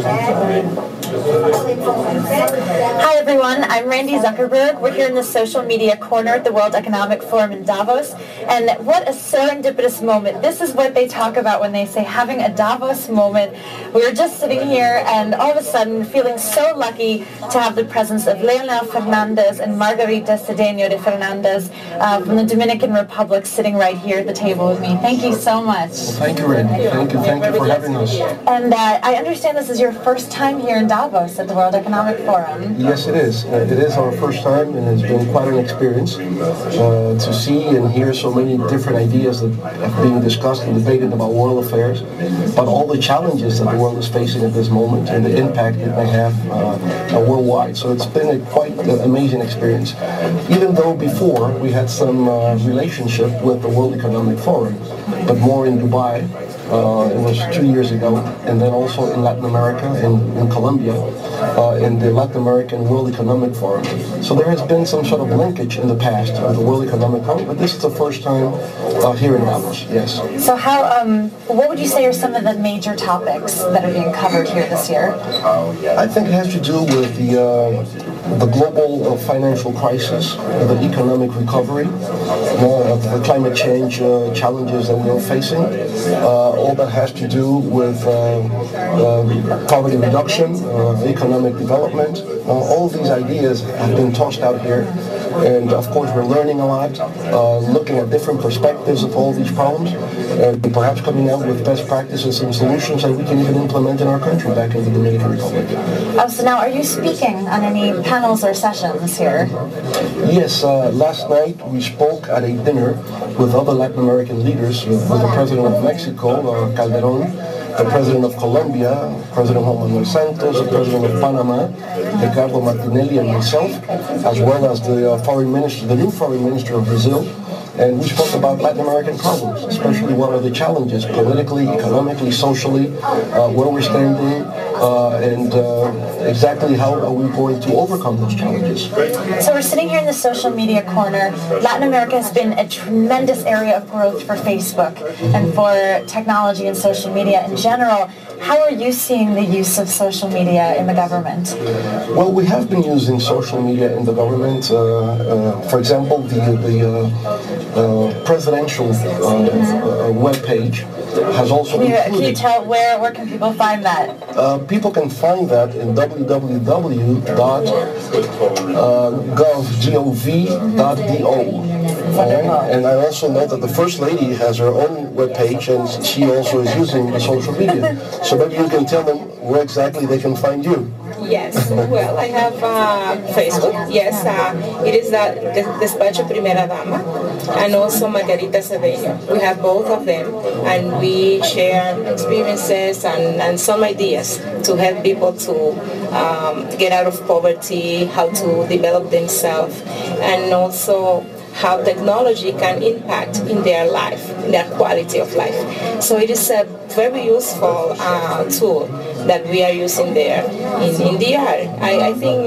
Hi everyone, I'm Randy Zuckerberg. We're here in the social media corner at the World Economic Forum in Davos, and what a serendipitous moment. This is what they talk about when they say having a Davos moment. We were just sitting here and all of a sudden feeling so lucky to have the presence of Leonel Fernandez and Margarita Cedeno de Fernandez from the Dominican Republic sitting right here at the table with me. Thank you so much. Well, thank you, Randy. Thank you for having us. And I understand this is your first time here in Davos at the World Economic Forum. Yes, it is. It is our first time, and it's been quite an experience to see and hear so many different ideas that are being discussed and debated about world affairs, but all the challenges that the world is facing at this moment and the impact it may have worldwide. So it's been a quite amazing experience. Even though before we had some relationship with the World Economic Forum, but more in Dubai. It was 2 years ago, and then also in Latin America, in Colombia, in the Latin American World Economic Forum. So there has been some sort of linkage in the past with the World Economic Forum, but this is the first time here in Davos, yes. So what would you say are some of the major topics that are being covered here this year? I think it has to do with the global financial crisis, the economic recovery, the climate change challenges that we are facing. All that has to do with poverty reduction, economic development. All of these ideas have been tossed out here, and of course we're learning a lot, looking at different perspectives of all these problems, and perhaps coming out with best practices and solutions that we can even implement in our country back in the Dominican Republic. So now, are you speaking on any panels or sessions here? Yes, last night we spoke at a dinner with other Latin American leaders, with the President of Mexico, Calderón, the President of Colombia, President Juan Manuel Santos, the President of Panama, Ricardo Martinelli, and myself, as well as the new Foreign Minister of Brazil. And we spoke about Latin American problems, especially what are the challenges politically, economically, socially, where we're standing, and exactly how are we going to overcome those challenges. So we're sitting here in the social media corner. Latin America has been a tremendous area of growth for Facebook and for technology and social media in general. How are you seeing the use of social media in the government? Well, we have been using social media in the government. For example, the presidential web page has also Can you tell where can people find that? People can find that in www.gov.do. And I also know that the First Lady has her own webpage, and she also is using the social media. So maybe you can tell them where exactly they can find you. Yes, well, I have Facebook. Yes, it is the Despacho Primera Dama, and also Margarita Cedeno. We have both of them, and we share experiences and some ideas to help people to get out of poverty, how to develop themselves, and also how technology can impact in their life, in their quality of life. So it is a very useful tool that we are using there in DR. I think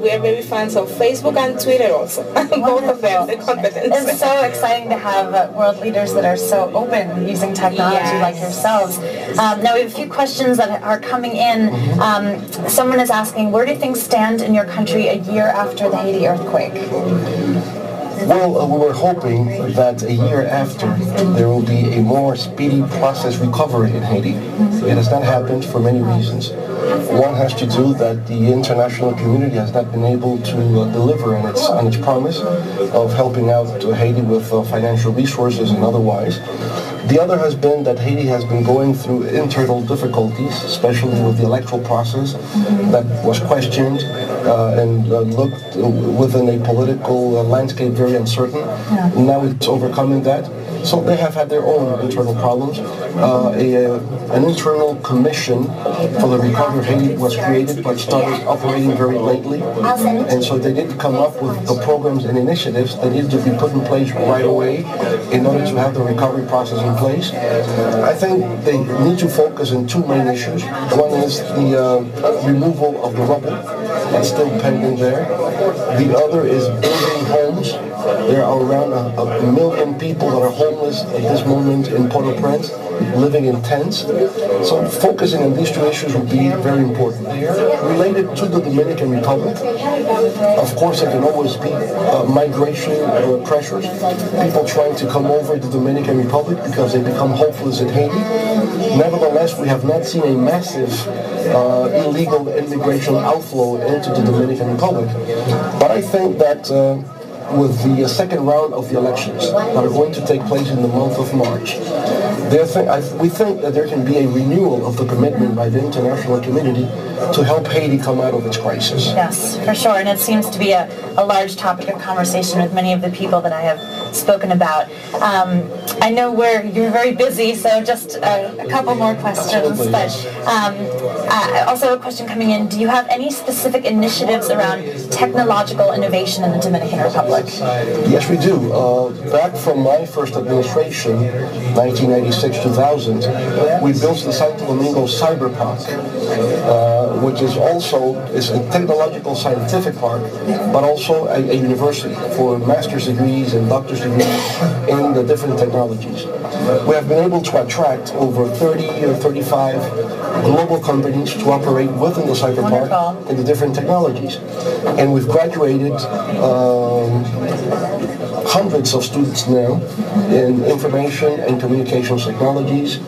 we are very fans of Facebook and Twitter also. Both of them, the competence. It's so exciting to have world leaders that are so open using technology like yourselves. Now we have a few questions that are coming in. Someone is asking, where do things stand in your country a year after the Haiti earthquake? Well, we were hoping that a year after there will be a more speedy process recovery in Haiti. It has not happened for many reasons. One has to do that the international community has not been able to deliver on its promise of helping out Haiti with financial resources and otherwise. The other has been that Haiti has been going through internal difficulties, especially with the electoral process that was questioned and looked within a political landscape very uncertain. Now it's overcoming that. So they have had their own internal problems. An internal commission for the recovery of Haiti was created but started operating very lately. And so they didn't come up with the programs and initiatives that needed to be put in place right away in order to have the recovery process in place. I think they need to focus on two main issues. One is the removal of the rubble that's still pending there. The other is building homes homes. There are around a million people that are homeless at this moment in Port-au-Prince, living in tents. So focusing on these two issues would be very important. Related to the Dominican Republic, of course there can always be migration pressures, people trying to come over to the Dominican Republic because they become hopeless in Haiti. Nevertheless, we have not seen a massive illegal immigration outflow into the Dominican Republic. But I think that with the second round of the elections that are going to take place in the month of March, we think that there can be a renewal of the commitment by the international community to help Haiti come out of its crisis. Yes, for sure, and it seems to be a large topic of conversation with many of the people that I have spoken about. I know you're very busy, so just a couple more questions. Absolutely, but also a question coming in, do you have any specific initiatives around technological innovation in the Dominican Republic? Yes, we do. Back from my first administration, 1996-2000, we built the Santo Domingo Cyber Park, which is a technological scientific park, but also a university for master's degrees and doctor's degrees in the different technologies. We have been able to attract over 30 or 35 global companies to operate within the cyber park in the different technologies. And we've graduated hundreds of students now in information and communications technologies,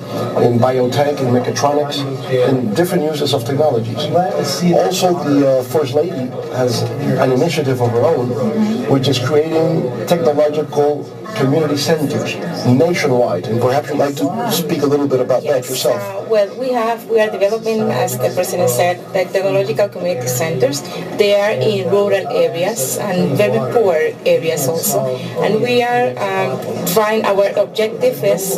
in biotech and mechatronics, and different uses of technologies. Also, the First Lady has an initiative of her own, which is creating technological community centers nationwide, and perhaps you'd like to speak a little bit about that yourself. Well, we are developing, as the President said, the technological community centers. They are in rural areas and very poor areas also. And we are trying, our objective is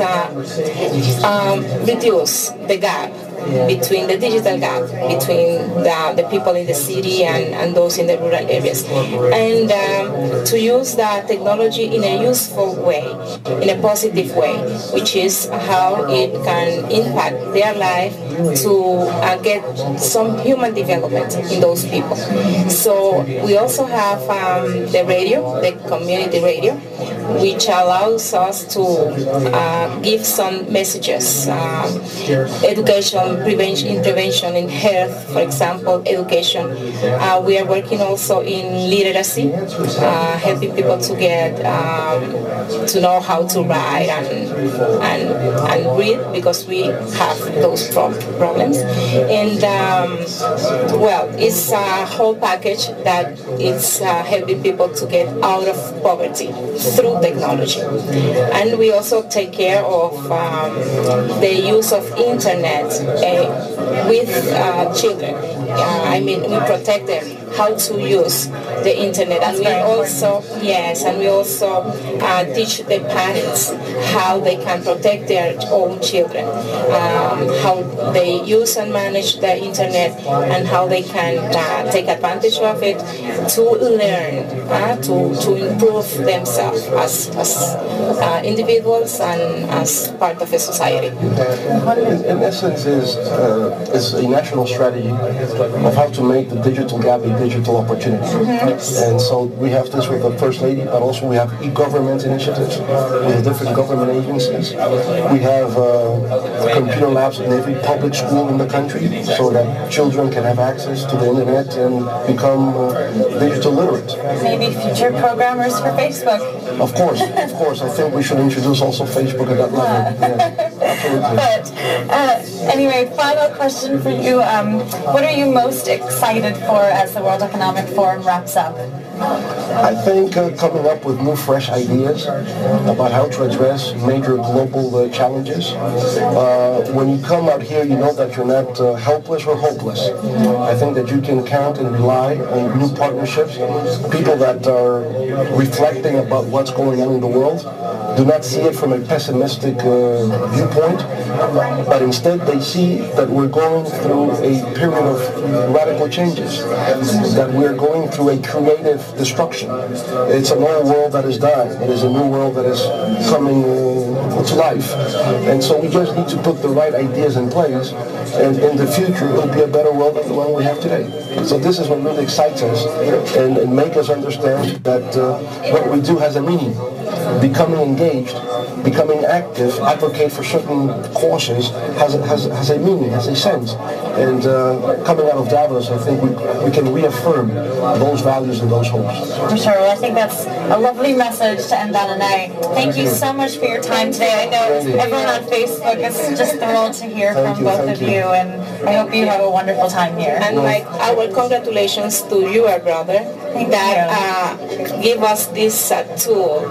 reduce the gap between the digital gap between the people in the city and those in the rural areas, and to use the technology in a useful way, in a positive way, which is how it can impact their life to get some human development in those people. So we also have the radio, the community radio, which allows us to give some messages, education, prevention, intervention in health, for example, education. We are working also in literacy, helping people to get to know how to write and read, because we have those problems. And well, it's a whole package that it's helping people to get out of poverty through technology. And we also take care of the use of internet with children. I mean, we protect them how to use the internet, and we also teach the parents how they can protect their own children, how they use and manage the internet, and how they can take advantage of it to learn, to improve themselves as individuals and as part of a society. In essence, is a national strategy of how to make the digital gap a digital opportunity. And so we have this with the First Lady, but also we have e-government initiatives with different government agencies. We have computer labs in every public school in the country so that children can have access to the internet and become digital literate. Maybe future programmers for Facebook. Of course. I think we should introduce also Facebook at that level. Yeah, absolutely. But anyway, final question for you. What are you most excited for as the World Economic Forum wraps up? I think coming up with new, fresh ideas about how to address major global challenges. When you come out here, you know that you're not helpless or hopeless. I think that you can count and rely on new partnerships, people that are reflecting about what's going on in the world, do not see it from a pessimistic viewpoint, but instead they see that we're going through a period of radical changes, that we're going through a creative destruction. It's an old world that is dying. It is a new world that is coming to life. And so we just need to put the right ideas in place and in the future it will be a better world than the one we have today. So this is what really excites us and make us understand that what we do has a meaning. Becoming engaged, becoming active, advocate for certain causes has a meaning, has a sense. And coming out of Davos, I think we can reaffirm those values and those hopes. For sure. Well, I think that's a lovely message to end on. And I thank you so much for your time today. I know everyone on Facebook is just thrilled to hear from both of you, and I hope you have a wonderful time here. And like our congratulations to your brother that give us this tool,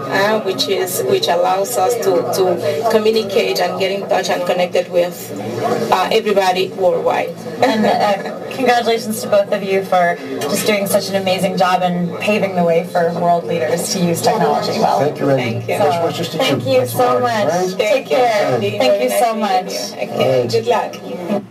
which allows us to communicate and get in touch and connected with everybody worldwide. And congratulations to both of you for just doing such an amazing job and paving the way for world leaders to use technology well. Thank you, Randy. Thank you. Best wishes to you. Thank you so much. Right? Take care. Thank you so much. Okay, good luck.